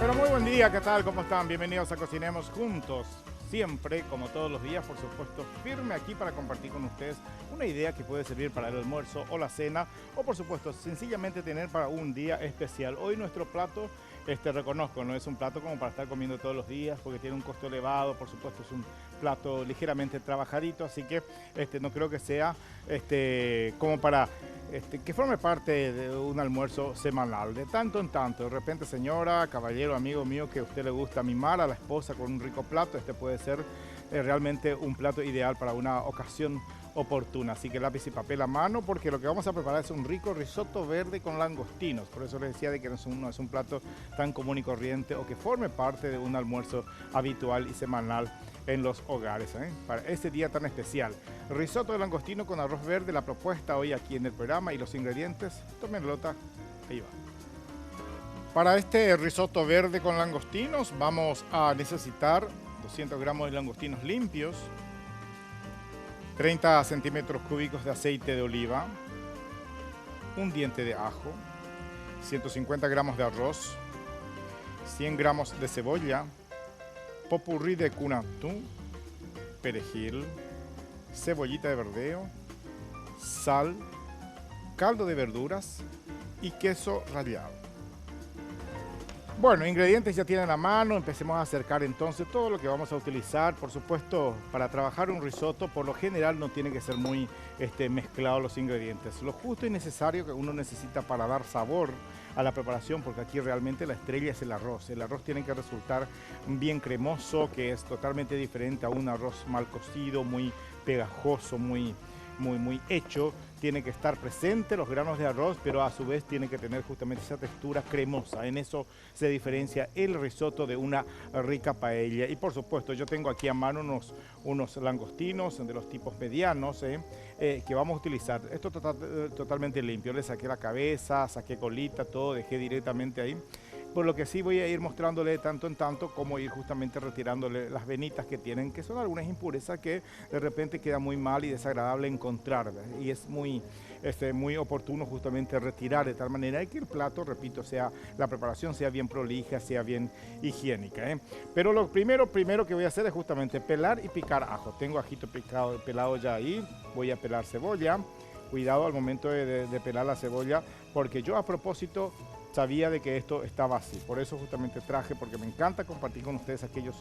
Bueno, muy buen día, ¿qué tal? ¿Cómo están? Bienvenidos a Cocinemos Juntos. Siempre, como todos los días, por supuesto, firme aquí para compartir con ustedes una idea que puede servir para el almuerzo o la cena, o por supuesto, sencillamente tener para un día especial. Hoy nuestro plato, reconozco, no es un plato como para estar comiendo todos los días, porque tiene un costo elevado, por supuesto es un plato ligeramente trabajadito, así que no creo que sea como para que forme parte de un almuerzo semanal, de tanto en tanto. De repente, señora, caballero, amigo mío, que a usted le gusta mimar a la esposa con un rico plato, puede ser realmente un plato ideal para una ocasión oportuna. Así que lápiz y papel a mano, porque lo que vamos a preparar es un rico risotto verde con langostinos. Por eso les decía de que no es un plato tan común y corriente o que forme parte de un almuerzo habitual y semanal en los hogares, para este día tan especial. Risotto de langostino con arroz verde, la propuesta hoy aquí en el programa, y los ingredientes, tomen nota, ahí va. Para este risotto verde con langostinos vamos a necesitar 200 gramos de langostinos limpios, 30 centímetros cúbicos de aceite de oliva, un diente de ajo, 150 gramos de arroz, 100 gramos de cebolla, popurrí de cunatú, perejil, cebollita de verdeo, sal, caldo de verduras y queso rallado. Bueno, ingredientes ya tienen a mano, empecemos a acercar entonces todo lo que vamos a utilizar. Por supuesto, para trabajar un risotto, por lo general no tiene que ser muy mezclados los ingredientes. Lo justo y necesario que uno necesita para dar sabor a la preparación, porque aquí realmente la estrella es el arroz. El arroz tiene que resultar bien cremoso, que es totalmente diferente a un arroz mal cocido, muy pegajoso, muy hecho. Tiene que estar presente los granos de arroz, pero a su vez tiene que tener justamente esa textura cremosa. En eso se diferencia el risotto de una rica paella. Y por supuesto, yo tengo aquí a mano unos langostinos de los tipos medianos que vamos a utilizar. Esto totalmente limpio. Le saqué la cabeza, saqué colita, todo, dejé directamente ahí. Por lo que sí voy a ir mostrándole de tanto en tanto cómo ir justamente retirándole las venitas que tienen, que son algunas impurezas que de repente queda muy mal y desagradable encontrar, ¿verdad? Y es muy oportuno justamente retirar de tal manera que el plato, repito, la preparación sea bien prolija, sea bien higiénica, Pero lo primero que voy a hacer es justamente pelar y picar ajo. Tengo ajito pelado ya ahí, voy a pelar cebolla. Cuidado al momento de pelar la cebolla, porque yo a propósito sabía de que esto estaba así, por eso justamente traje, porque me encanta compartir con ustedes aquellos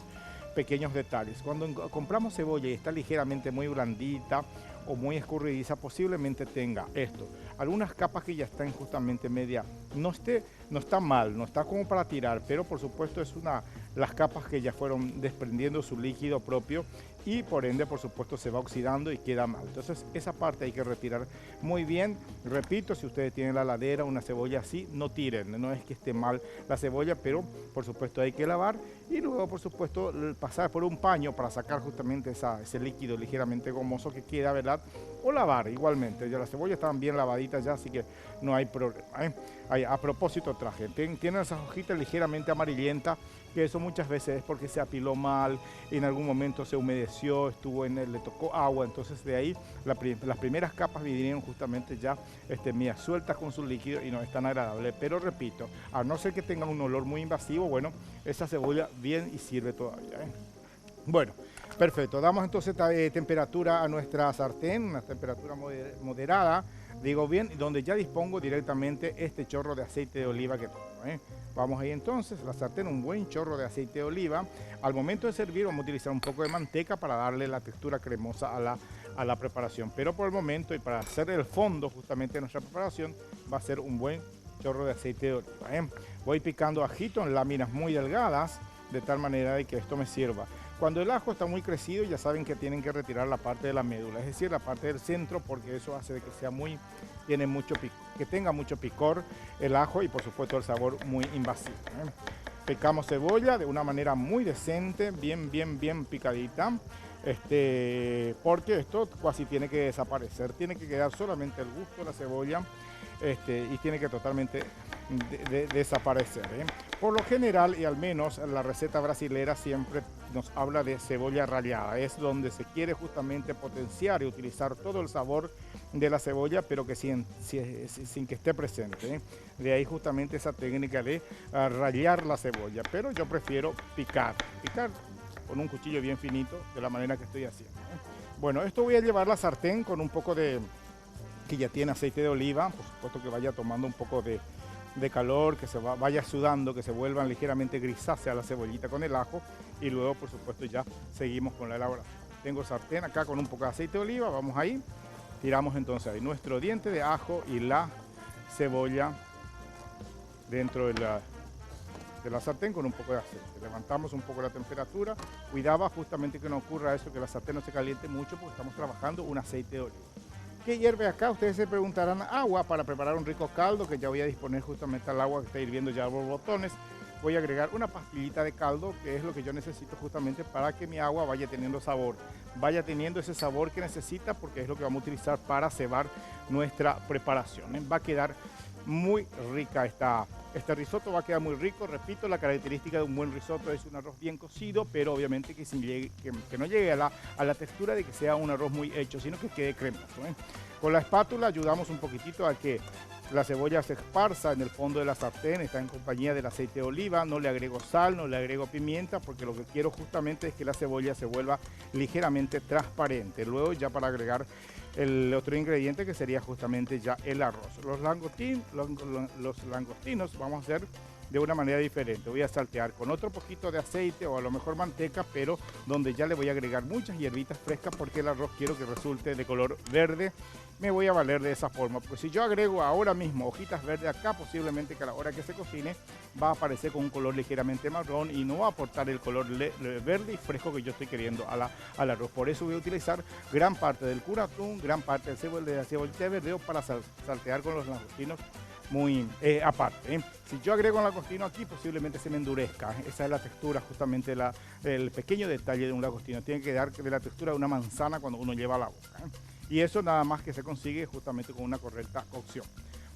pequeños detalles. Cuando compramos cebolla y está ligeramente muy blandita o muy escurridiza, posiblemente tenga algunas capas que ya están justamente media, no está mal, no está como para tirar, pero por supuesto las capas que ya fueron desprendiendo su líquido propio y por ende por supuesto se va oxidando y queda mal. Entonces esa parte hay que retirar muy bien. Repito, si ustedes tienen la heladera una cebolla así, no tiren, no es que esté mal la cebolla, pero por supuesto hay que lavar y luego por supuesto pasar por un paño para sacar justamente ese líquido ligeramente gomoso que queda, ¿verdad? O lavar igualmente. Ya las cebollas están bien lavaditas ya, así que no hay problema, A propósito traje, tienen esas hojitas ligeramente amarillentas, que eso muchas veces es porque se apiló mal, en algún momento se humedeció, le tocó agua, entonces de ahí las primeras capas vinieron justamente ya mías sueltas con su líquido y no es tan agradable. Pero repito, a no ser que tengan un olor muy invasivo, bueno, esa cebolla bien y sirve todavía, Bueno, perfecto, damos entonces temperatura a nuestra sartén, una temperatura moderada, digo bien, donde ya dispongo directamente este chorro de aceite de oliva que tengo, Vamos ahí entonces, la sartén, un buen chorro de aceite de oliva. Al momento de servir vamos a utilizar un poco de manteca para darle la textura cremosa a la preparación. Pero por el momento y para hacer el fondo justamente de nuestra preparación va a ser un buen chorro de aceite de oliva, Voy picando ajito en láminas muy delgadas de tal manera de que esto me sirva. Cuando el ajo está muy crecido, ya saben que tienen que retirar la parte de la médula, es decir, la parte del centro, porque eso hace de que que tenga mucho picor el ajo y por supuesto el sabor muy invasivo, Picamos cebolla de una manera muy decente, bien picadita, porque esto casi tiene que desaparecer, tiene que quedar solamente el gusto de la cebolla, y tiene que totalmente desaparecer, Por lo general, y al menos la receta brasilera siempre nos habla de cebolla rallada. Es donde se quiere justamente potenciar y utilizar todo el sabor de la cebolla, pero que sin que esté presente, ¿eh? De ahí justamente esa técnica de rallar la cebolla. Pero yo prefiero picar con un cuchillo bien finito, de la manera que estoy haciendo, ¿eh? Bueno, esto voy a llevar la sartén con un poco de, que ya tiene aceite de oliva, por supuesto que vaya tomando un poco de calor, que vaya sudando, que se vuelvan ligeramente grisáceas la cebollita con el ajo, y luego por supuesto ya seguimos con la elaboración. Tengo sartén acá con un poco de aceite de oliva, vamos ahí, tiramos entonces ahí nuestro diente de ajo y la cebolla dentro de la sartén con un poco de aceite. Levantamos un poco la temperatura, cuidaba justamente que no ocurra eso, que la sartén no se caliente mucho, porque estamos trabajando un aceite de oliva. ¿Qué hierve acá? Ustedes se preguntarán, agua para preparar un rico caldo, que ya voy a disponer justamente al agua que está hirviendo ya a borbotones. Voy a agregar una pastillita de caldo, que es lo que yo necesito justamente para que mi agua vaya teniendo sabor, vaya teniendo ese sabor que necesita, porque es lo que vamos a utilizar para cebar nuestra preparación, ¿eh? Va a quedar muy rica este risotto, va a quedar muy rico. Repito, la característica de un buen risotto es un arroz bien cocido, pero obviamente que no llegue a la textura de que sea un arroz muy hecho, sino que quede cremoso, ¿eh? Con la espátula ayudamos un poquitito a que la cebolla se esparza en el fondo de la sartén, está en compañía del aceite de oliva, no le agrego sal, no le agrego pimienta, porque lo que quiero justamente es que la cebolla se vuelva ligeramente transparente. Luego ya para agregar el otro ingrediente, que sería justamente ya el arroz. Los langostinos vamos a hacer de una manera diferente. Voy a saltear con otro poquito de aceite o a lo mejor manteca, pero donde ya le voy a agregar muchas hierbitas frescas, porque el arroz quiero que resulte de color verde. Me voy a valer de esa forma, porque si yo agrego ahora mismo hojitas verdes acá, posiblemente que a la hora que se cocine va a aparecer con un color ligeramente marrón y no va a aportar el color verde y fresco que yo estoy queriendo al arroz. Por eso voy a utilizar gran parte del curatún, gran parte de la cebollita de verdeo para saltear con los langostinos muy aparte, ¿eh? Si yo agrego el langostino aquí, posiblemente se me endurezca. Esa es la textura, justamente el pequeño detalle de un langostino. Tiene que dar de la textura de una manzana cuando uno lleva a la boca, ¿eh? Y eso nada más que se consigue justamente con una correcta cocción.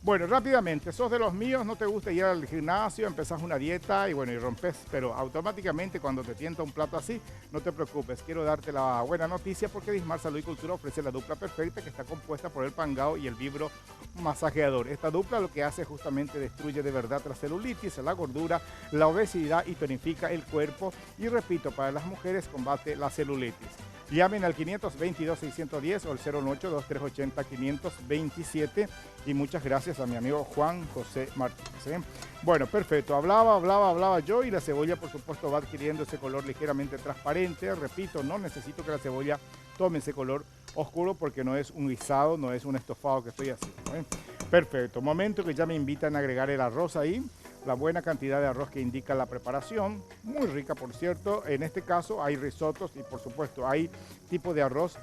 Bueno, rápidamente, sos de los míos, no te gusta ir al gimnasio, empezás una dieta y bueno, y rompes, pero automáticamente cuando te tienta un plato así, no te preocupes. Quiero darte la buena noticia, porque Dismar Salud y Cultura ofrece la dupla perfecta, que está compuesta por el Pangao y el Vibro masajeador. Esta dupla lo que hace justamente destruye de verdad la celulitis, la gordura, la obesidad y tonifica el cuerpo. Y repito, para las mujeres combate la celulitis. Llamen al 522-610 o al 018-2380-527. Y muchas gracias a mi amigo Juan José Martínez, ¿eh? Bueno, perfecto. Hablaba yo, y la cebolla, por supuesto, va adquiriendo ese color ligeramente transparente. Repito, no necesito que la cebolla tome ese color oscuro, porque no es un guisado, no es un estofado que estoy haciendo, ¿eh? Perfecto. Momento que ya me invitan a agregar el arroz ahí. La buena cantidad de arroz que indica la preparación, muy rica por cierto. En este caso hay risotos y por supuesto hay tipo de arroz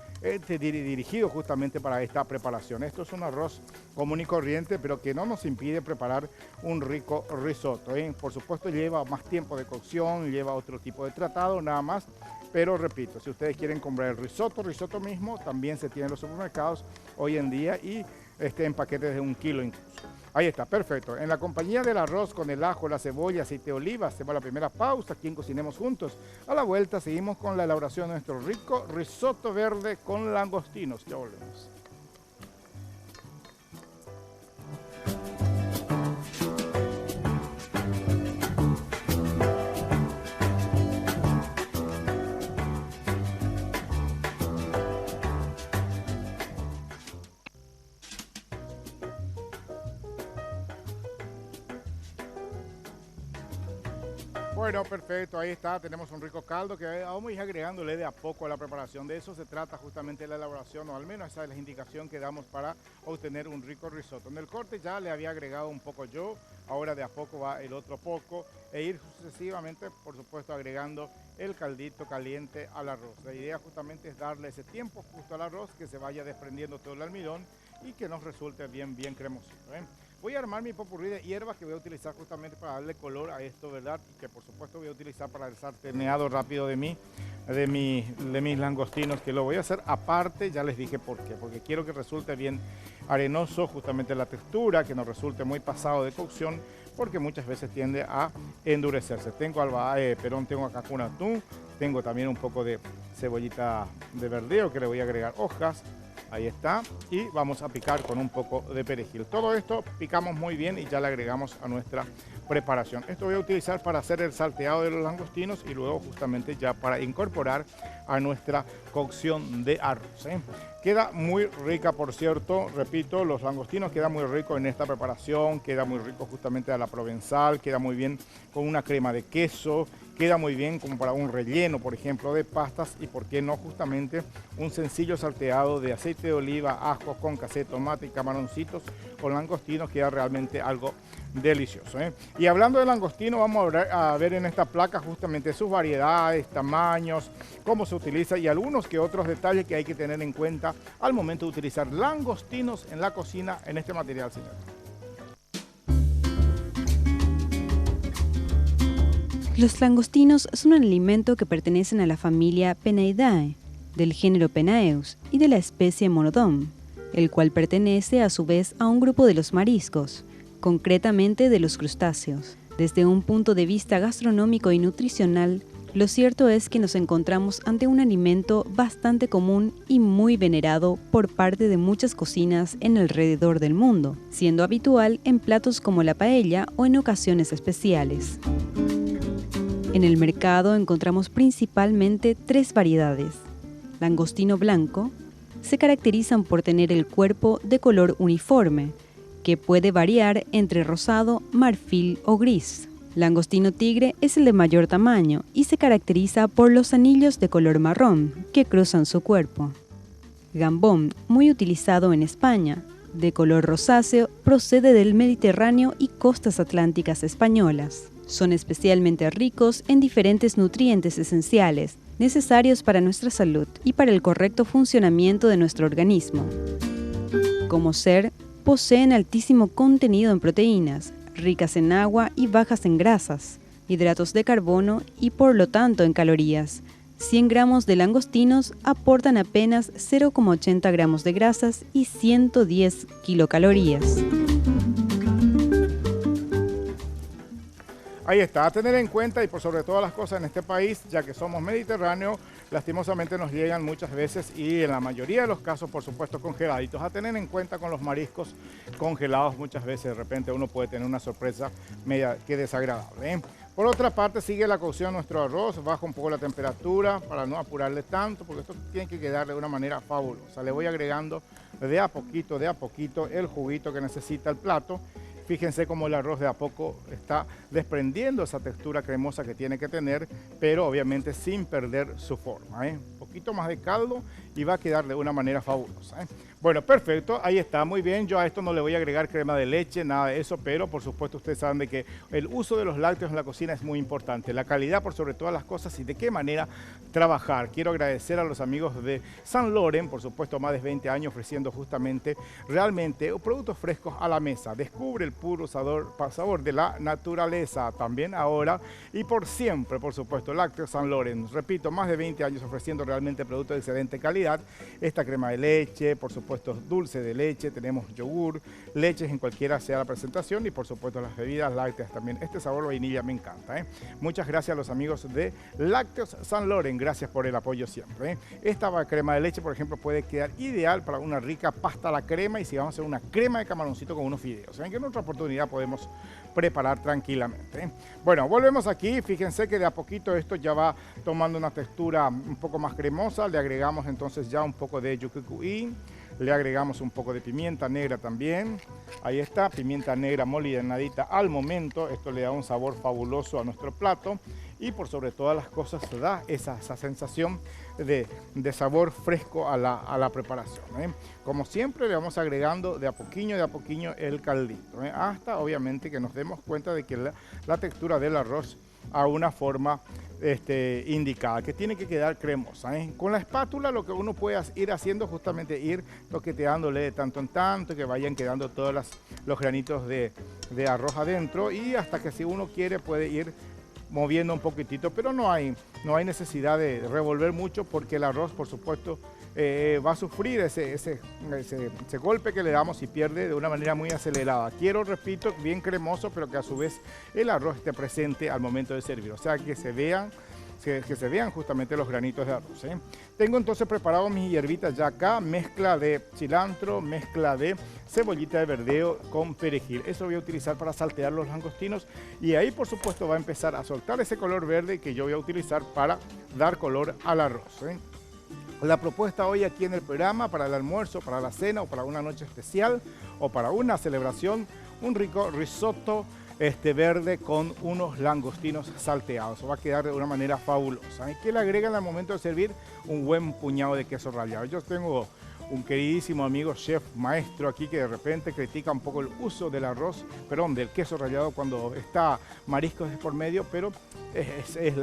dirigido justamente para esta preparación. Esto es un arroz común y corriente, pero que no nos impide preparar un rico risotto, ¿eh? Por supuesto lleva más tiempo de cocción, lleva otro tipo de tratado, nada más. Pero repito, si ustedes quieren comprar el risotto mismo, también se tiene en los supermercados hoy en día, y en paquetes de 1 kilo incluso. Ahí está, perfecto. En la compañía del arroz con el ajo, la cebolla, aceite de oliva, hacemos la primera pausa aquí en Cocinemos Juntos. A la vuelta seguimos con la elaboración de nuestro rico risotto verde con langostinos. Ya volvemos. Bueno, perfecto, ahí está, tenemos un rico caldo que vamos a ir agregándole de a poco a la preparación. De eso se trata justamente la elaboración, o al menos esa es la indicación que damos para obtener un rico risotto. En el corte ya le había agregado un poco yo, ahora de a poco va el otro poco, e ir sucesivamente, por supuesto, agregando el caldito caliente al arroz. La idea justamente es darle ese tiempo justo al arroz, que se vaya desprendiendo todo el almidón y que nos resulte bien cremosito, ¿eh? Voy a armar mi popurrí de hierbas que voy a utilizar justamente para darle color a esto, ¿verdad? Y que por supuesto voy a utilizar para el sarteneado rápido de mis langostinos, que lo voy a hacer aparte. Ya les dije por qué, porque quiero que resulte bien arenoso justamente la textura, que no resulte muy pasado de cocción, porque muchas veces tiende a endurecerse. Tengo tengo acá con atún, tengo también un poco de cebollita de verdeo que le voy a agregar hojas. Ahí está, y vamos a picar con un poco de perejil. Todo esto picamos muy bien y ya le agregamos a nuestra preparación. Esto voy a utilizar para hacer el salteado de los langostinos y luego justamente ya para incorporar a nuestra cocción de arroz. Queda muy rica, por cierto, repito, los langostinos quedan muy ricos en esta preparación, queda muy rico justamente a la provenzal, queda muy bien con una crema de queso, queda muy bien como para un relleno, por ejemplo, de pastas y, por qué no, justamente un sencillo salteado de aceite de oliva, ajo, con casé, tomate y camaroncitos con langostinos, queda realmente algo delicioso. Y hablando de langostino, vamos a ver en esta placa justamente sus variedades, tamaños, cómo se utiliza y algunos que otros detalles que hay que tener en cuenta al momento de utilizar langostinos en la cocina en este material, señor. Los langostinos son un alimento que pertenecen a la familia Penaidae, del género Penaeus y de la especie Monodon, el cual pertenece a su vez a un grupo de los mariscos, concretamente de los crustáceos. Desde un punto de vista gastronómico y nutricional, lo cierto es que nos encontramos ante un alimento bastante común y muy venerado por parte de muchas cocinas en alrededor del mundo, siendo habitual en platos como la paella o en ocasiones especiales. En el mercado encontramos principalmente 3 variedades. Langostino blanco, se caracterizan por tener el cuerpo de color uniforme, que puede variar entre rosado, marfil o gris. Langostino tigre es el de mayor tamaño y se caracteriza por los anillos de color marrón que cruzan su cuerpo. Gambón, muy utilizado en España, de color rosáceo, procede del Mediterráneo y costas atlánticas españolas. Son especialmente ricos en diferentes nutrientes esenciales, necesarios para nuestra salud y para el correcto funcionamiento de nuestro organismo. Como ser, poseen altísimo contenido en proteínas, ricas en agua y bajas en grasas, hidratos de carbono y por lo tanto en calorías. 100 gramos de langostinos aportan apenas 0,80 gramos de grasas y 110 kilocalorías. Ahí está, a tener en cuenta y por sobre todas las cosas en este país, ya que somos mediterráneos, lastimosamente nos llegan muchas veces y en la mayoría de los casos, por supuesto, congeladitos. A tener en cuenta con los mariscos congelados, muchas veces de repente uno puede tener una sorpresa media que desagradable. Por otra parte, sigue la cocción de nuestro arroz, baja un poco la temperatura para no apurarle tanto, porque esto tiene que quedar de una manera fabulosa. Le voy agregando de a poquito el juguito que necesita el plato. Fíjense cómo el arroz de a poco está desprendiendo esa textura cremosa que tiene que tener, pero obviamente sin perder su forma. Un poquito más de caldo y va a quedar de una manera fabulosa. Bueno, perfecto, ahí está, muy bien. Yo a esto no le voy a agregar crema de leche, nada de eso, pero por supuesto ustedes saben de que el uso de los lácteos en la cocina es muy importante. La calidad por sobre todas las cosas y de qué manera trabajar. Quiero agradecer a los amigos de San Loren, por supuesto más de 20 años ofreciendo justamente realmente productos frescos a la mesa. Descubre el puro sabor de la naturaleza también ahora y por siempre, por supuesto, Lácteos San Loren. Repito, más de 20 años ofreciendo realmente productos de excelente calidad. Esta crema de leche, por supuesto dulce de leche, tenemos yogur, leches en cualquiera sea la presentación y por supuesto las bebidas lácteas también. Este sabor vainilla me encanta. Muchas gracias a los amigos de Lácteos San Loren, gracias por el apoyo siempre. Esta crema de leche, por ejemplo, puede quedar ideal para una rica pasta a la crema y si vamos a hacer una crema de camaroncito con unos fideos. ¿Saben que en otra oportunidad podemos preparar tranquilamente? Bueno, volvemos aquí, fíjense que de a poquito esto ya va tomando una textura un poco más cremosa, le agregamos entonces ya un poco de yucucuí, le agregamos un poco de pimienta negra también, ahí está, pimienta negra molidita al momento, esto le da un sabor fabuloso a nuestro plato y por sobre todas las cosas da esa sensación de sabor fresco a la preparación. Como siempre le vamos agregando de a poquillo el caldito, hasta obviamente que nos demos cuenta de que la textura del arroz a una forma indicada, que tiene que quedar cremosa. Con la espátula lo que uno puede ir haciendo justamente ir toqueteándole de tanto en tanto, que vayan quedando todos los granitos de arroz adentro y hasta que si uno quiere puede ir moviendo un poquitito, pero no hay necesidad de revolver mucho porque el arroz, por supuesto, va a sufrir ese golpe que le damos y pierde de una manera muy acelerada. Quiero, repito, bien cremoso, pero que a su vez el arroz esté presente al momento de servir. O sea, que se vean justamente los granitos de arroz. Tengo entonces preparado mis hierbitas ya acá, mezcla de cilantro, mezcla de cebollita de verdeo con perejil. Eso voy a utilizar para saltear los langostinos y ahí por supuesto va a empezar a soltar ese color verde que yo voy a utilizar para dar color al arroz. La propuesta hoy aquí en el programa para el almuerzo, para la cena o para una noche especial o para una celebración, un rico risotto verde con unos langostinos salteados. Va a quedar de una manera fabulosa. ¿Y qué le agregan al momento de servir? Un buen puñado de queso rallado. Yo tengo un queridísimo amigo chef maestro aquí que de repente critica un poco el uso del del queso rallado cuando está mariscos por medio, pero es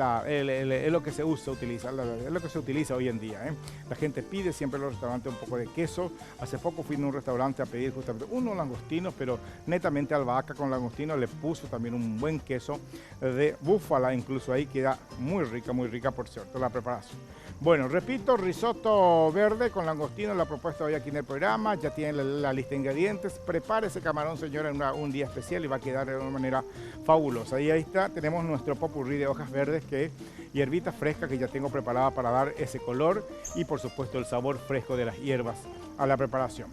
lo que se utiliza hoy en día. La gente pide siempre en los restaurantes un poco de queso. Hace poco fui a un restaurante a pedir justamente unos langostinos, pero netamente albahaca con langostino, le puso también un buen queso de búfala, incluso ahí queda muy rica por cierto la preparación. Bueno, repito, risotto verde con langostino, la propuesta hoy aquí en el programa, ya tienen la lista de ingredientes. Prepare ese camarón, señora, en un día especial y va a quedar de una manera fabulosa. Y ahí está, tenemos nuestro popurrí de hojas verdes, que hierbita fresca que ya tengo preparada para dar ese color y por supuesto el sabor fresco de las hierbas a la preparación.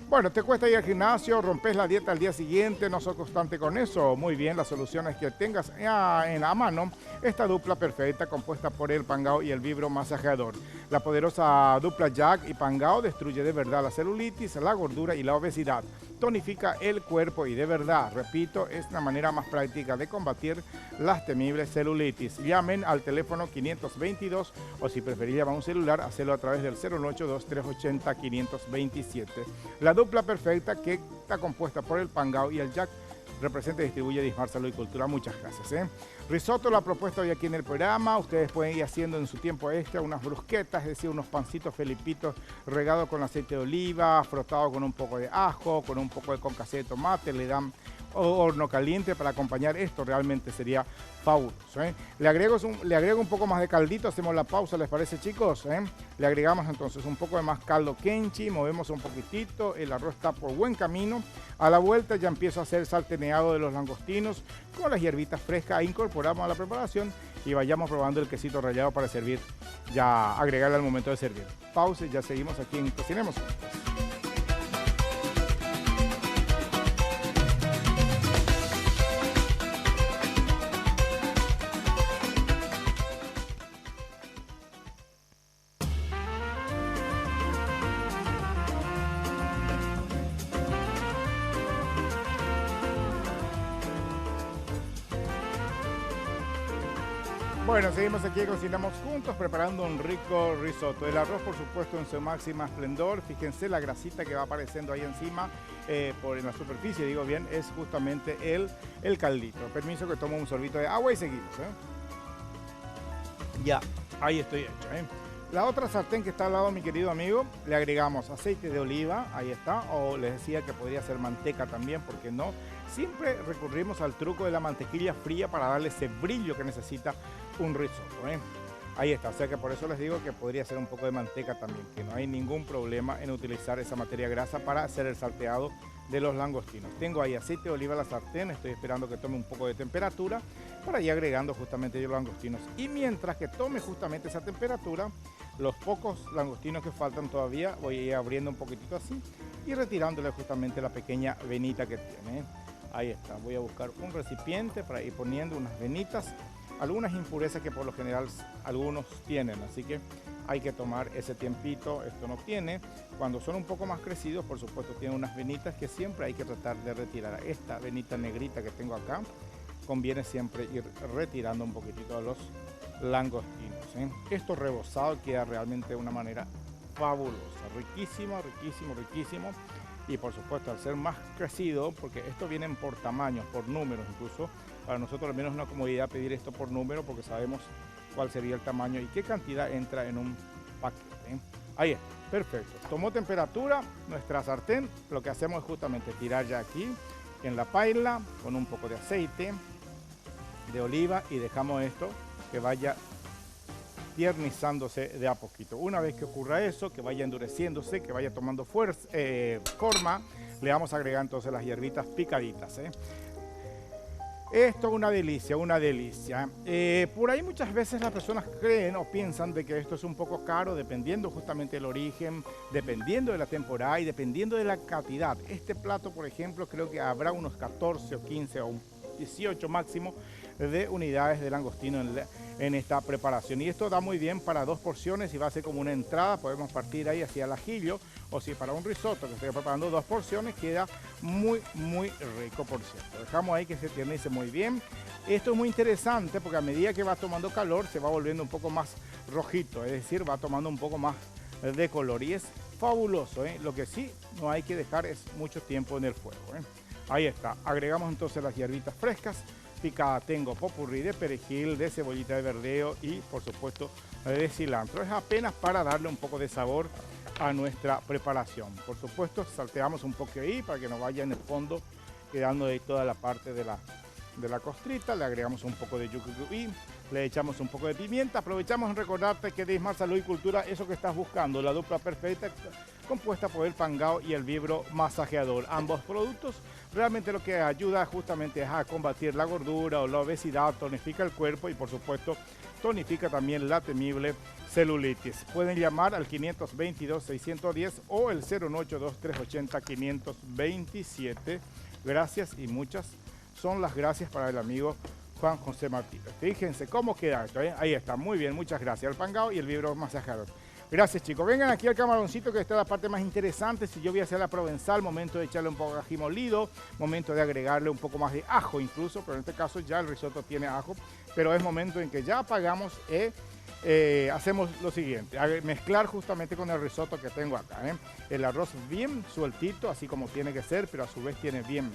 Bueno, ¿te cuesta ir al gimnasio? ¿Rompes la dieta al día siguiente? ¿No sos constante con eso? Muy bien, la solución es que tengas en la mano esta dupla perfecta compuesta por el Pangao y el Vibro Masajeador. La poderosa dupla Jack y Pangao destruye de verdad la celulitis, la gordura y la obesidad. Tonifica el cuerpo y de verdad, repito, es la manera más práctica de combatir las temibles celulitis. Llamen al teléfono 522 o si preferís llamar a un celular, hacelo a través del 092-380-527. La dupla perfecta que está compuesta por el Pangao y el Jack representa y distribuye Dismar Salud y Cultura. Muchas gracias. Risotto, la propuesta hoy aquí en el programa. Ustedes pueden ir haciendo en su tiempo extra unas brusquetas, es decir, unos pancitos felipitos regados con aceite de oliva, frotado con un poco de ajo, con un poco de concasé de tomate, le dan horno caliente para acompañar esto, realmente sería fabuloso. Le agrego un poco más de caldito, hacemos la pausa, ¿les parece, chicos? Le agregamos entonces un poco de más caldo kenchi, movemos un poquitito, el arroz está por buen camino. A la vuelta ya empiezo a hacer el salteneado de los langostinos con las hierbitas frescas, incorporamos a la preparación y vayamos probando el quesito rallado para servir, ya agregarle al momento de servir. Pausa y ya seguimos aquí en Cocinemos. Bueno, seguimos aquí, cocinamos juntos preparando un rico risotto. El arroz, por supuesto, en su máxima esplendor. Fíjense la grasita que va apareciendo ahí encima, en la superficie, digo bien, es justamente el caldito. Permiso que tomo un sorbito de agua y seguimos. Ya, ahí estoy hecho. La otra sartén que está al lado, mi querido amigo, le agregamos aceite de oliva, ahí está, o les decía que podría ser manteca también, ¿por qué no? Siempre recurrimos al truco de la mantequilla fría para darle ese brillo que necesita un risotto. Ahí está, o sea que por eso les digo que podría ser un poco de manteca también, que no hay ningún problema en utilizar esa materia grasa para hacer el salteado de los langostinos. Tengo ahí aceite de oliva en la sartén, estoy esperando que tome un poco de temperatura para ir agregando justamente los langostinos. Y mientras que tome justamente esa temperatura, los pocos langostinos que faltan todavía voy a ir abriendo un poquitito así y retirándole justamente la pequeña venita que tiene. Ahí está, voy a buscar un recipiente para ir poniendo unas venitas, algunas impurezas que por lo general algunos tienen, así que hay que tomar ese tiempito. Esto no tiene, cuando son un poco más crecidos, por supuesto tiene unas venitas que siempre hay que tratar de retirar. Esta venita negrita que tengo acá, conviene siempre ir retirando un poquitito de los langostinos. Esto rebozado queda realmente de una manera fabulosa, riquísimo, riquísimo, riquísimo. Y por supuesto, al ser más crecido, porque esto vienen por tamaños, por números incluso, para nosotros al menos es una comodidad pedir esto por número porque sabemos cuál sería el tamaño y qué cantidad entra en un paquete. Ahí está, perfecto. Tomó temperatura nuestra sartén, lo que hacemos es justamente tirar ya aquí en la paila con un poco de aceite de oliva y dejamos esto que vaya tiernizándose de a poquito. Una vez que ocurra eso, que vaya endureciéndose, que vaya tomando fuerza, forma, le vamos a agregar entonces las hierbitas picaditas. Esto es una delicia, una delicia. Por ahí muchas veces las personas creen o piensan de que esto es un poco caro, dependiendo justamente del origen, dependiendo de la temporada y dependiendo de la cantidad. Este plato, por ejemplo, creo que habrá unos 14 o 15 o 18 máximo de unidades de langostino en esta preparación. Y esto da muy bien para 2 porciones y va a ser como una entrada. Podemos partir ahí hacia el ajillo, o si para un risotto que estoy preparando 2 porciones, queda muy, muy rico, por cierto. Dejamos ahí que se tiernice muy bien. Esto es muy interesante porque a medida que va tomando calor se va volviendo un poco más rojito, es decir, va tomando un poco más de color y es fabuloso. Lo que sí no hay que dejar es mucho tiempo en el fuego. Ahí está. Agregamos entonces las hierbitas frescas. Picada tengo popurrí de perejil, de cebollita de verdeo y por supuesto de cilantro. Es apenas para darle un poco de sabor a nuestra preparación. Por supuesto salteamos un poco ahí para que no vaya en el fondo quedando ahí toda la parte de la costrita. Le agregamos un poco de yucuy, le echamos un poco de pimienta. Aprovechamos en recordarte que de Smart Salud y Cultura, eso que estás buscando, la dupla perfecta compuesta por el pangao y el vibro masajeador. Ambos productos realmente lo que ayuda justamente es a combatir la gordura o la obesidad, tonifica el cuerpo y por supuesto tonifica también la temible celulitis. Pueden llamar al 522-610 o el 018-2380-527. Gracias y muchas son las gracias para el amigo Juan José Martínez. Fíjense cómo queda esto, Ahí está, muy bien, muchas gracias. El pangao y el vibro masajeador. Gracias, chicos. Vengan aquí al camaroncito, que está la parte más interesante. Si yo voy a hacer la provenzal, momento de echarle un poco de ají molido, momento de agregarle un poco más de ajo incluso, pero en este caso ya el risotto tiene ajo, pero es momento en que ya apagamos hacemos lo siguiente, mezclar justamente con el risotto que tengo acá. El arroz bien sueltito, así como tiene que ser, pero a su vez tiene bien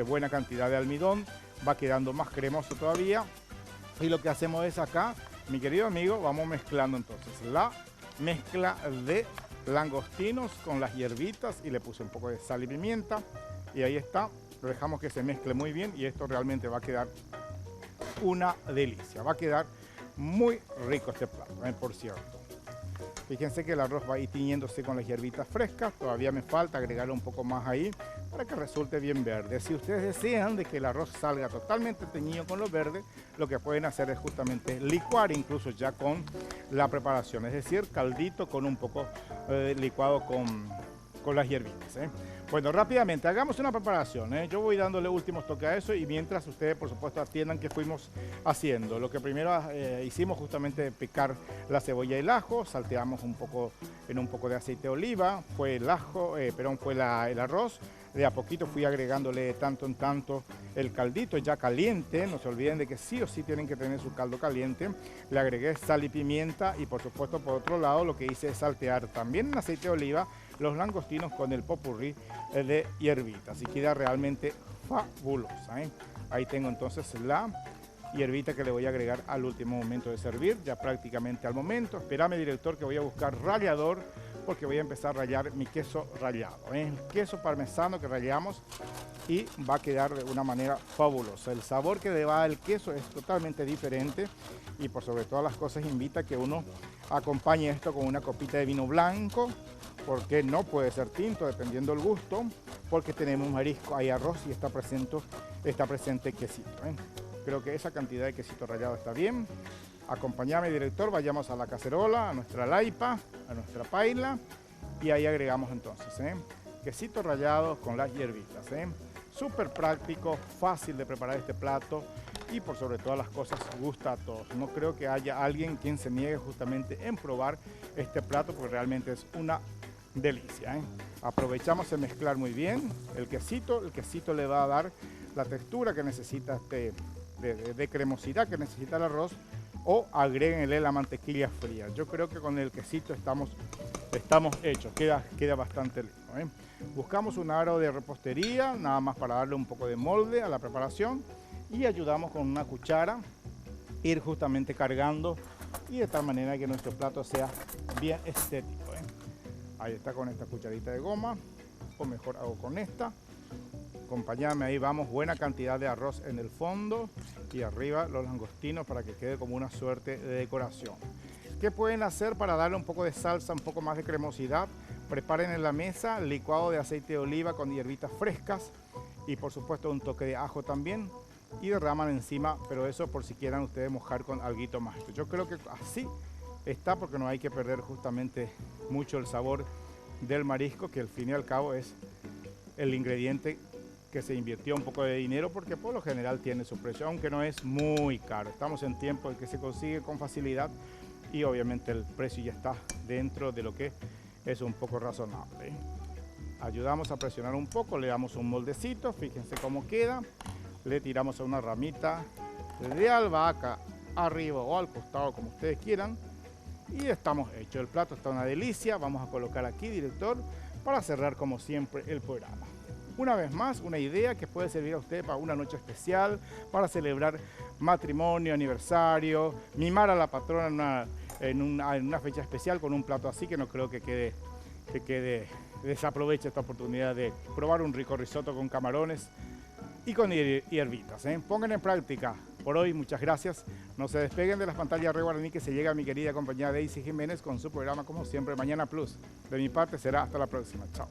buena cantidad de almidón, va quedando más cremoso todavía. Y lo que hacemos es acá, mi querido amigo, vamos mezclando entonces la mezcla de langostinos con las hierbitas y le puse un poco de sal y pimienta y ahí está, lo dejamos que se mezcle muy bien y esto realmente va a quedar una delicia, va a quedar muy rico este plato, por cierto. Fíjense que el arroz va ahí tiñéndose con las hierbitas frescas, todavía me falta agregarle un poco más ahí para que resulte bien verde. Si ustedes desean de que el arroz salga totalmente teñido con lo verde, lo que pueden hacer es justamente licuar incluso ya con la preparación, es decir, caldito con un poco licuado con las hierbitas. Bueno, rápidamente, hagamos una preparación. Yo voy dándole últimos toques a eso y mientras ustedes, por supuesto, atiendan qué fuimos haciendo. Lo que primero hicimos justamente picar la cebolla y el ajo, salteamos un poco en un poco de aceite de oliva, fue el ajo, fue el arroz. De a poquito fui agregándole tanto en tanto el caldito ya caliente. No se olviden de que sí o sí tienen que tener su caldo caliente. Le agregué sal y pimienta y por supuesto por otro lado lo que hice es saltear también en aceite de oliva los langostinos con el popurrí de hierbitas y queda realmente fabulosa. Ahí tengo entonces la hierbita que le voy a agregar al último momento de servir, ya prácticamente al momento. Espérame, director, que voy a buscar rallador porque voy a empezar a rallar mi queso rallado. El queso parmesano que rallamos y va a quedar de una manera fabulosa. El sabor que le va al queso es totalmente diferente y por sobre todas las cosas invita a que uno acompañe esto con una copita de vino blanco, porque no puede ser tinto dependiendo del gusto, porque tenemos marisco, hay arroz y está presente quesito. Creo que esa cantidad de quesito rallado está bien. Acompáñame, director, vayamos a la cacerola, a nuestra laipa, a nuestra paila y ahí agregamos entonces quesito rallado con las hierbitas. Súper práctico, fácil de preparar este plato y por sobre todas las cosas gusta a todos. No creo que haya alguien quien se niegue justamente en probar este plato porque realmente es una delicia. Aprovechamos de mezclar muy bien el quesito le va a dar la textura que necesita de cremosidad que necesita el arroz, o agréguenle la mantequilla fría. Yo creo que con el quesito estamos hechos, queda bastante lindo. Buscamos un aro de repostería, nada más para darle un poco de molde a la preparación y ayudamos con una cuchara ir justamente cargando y de tal manera que nuestro plato sea bien estético. Ahí está con esta cucharita de goma, o mejor hago con esta. Acompáñame, ahí vamos, buena cantidad de arroz en el fondo y arriba los langostinos para que quede como una suerte de decoración. ¿Qué pueden hacer para darle un poco de salsa, un poco más de cremosidad? Preparen en la mesa licuado de aceite de oliva con hierbitas frescas y por supuesto un toque de ajo también y derraman encima, pero eso por si quieran ustedes mojar con alguito más. Yo creo que así está porque no hay que perder justamente mucho el sabor del marisco, que al fin y al cabo es el ingrediente que se invirtió un poco de dinero porque por lo general tiene su precio, aunque no es muy caro. Estamos en tiempo en que se consigue con facilidad y obviamente el precio ya está dentro de lo que es un poco razonable. Ayudamos a presionar un poco, le damos un moldecito, fíjense cómo queda, le tiramos a una ramita de albahaca arriba o al costado como ustedes quieran y estamos hechos. El plato está una delicia. Vamos a colocar aquí, director, para cerrar como siempre el programa. Una vez más, una idea que puede servir a usted para una noche especial, para celebrar matrimonio, aniversario, mimar a la patrona en una fecha especial con un plato así, que no creo que desaproveche esta oportunidad de probar un rico risotto con camarones y con hierbitas. Pongan en práctica. Por hoy, muchas gracias. No se despeguen de las pantallas Re Guaraní, que se llega mi querida compañera Daisy Jiménez con su programa como siempre Mañana Plus. De mi parte será hasta la próxima. Chao.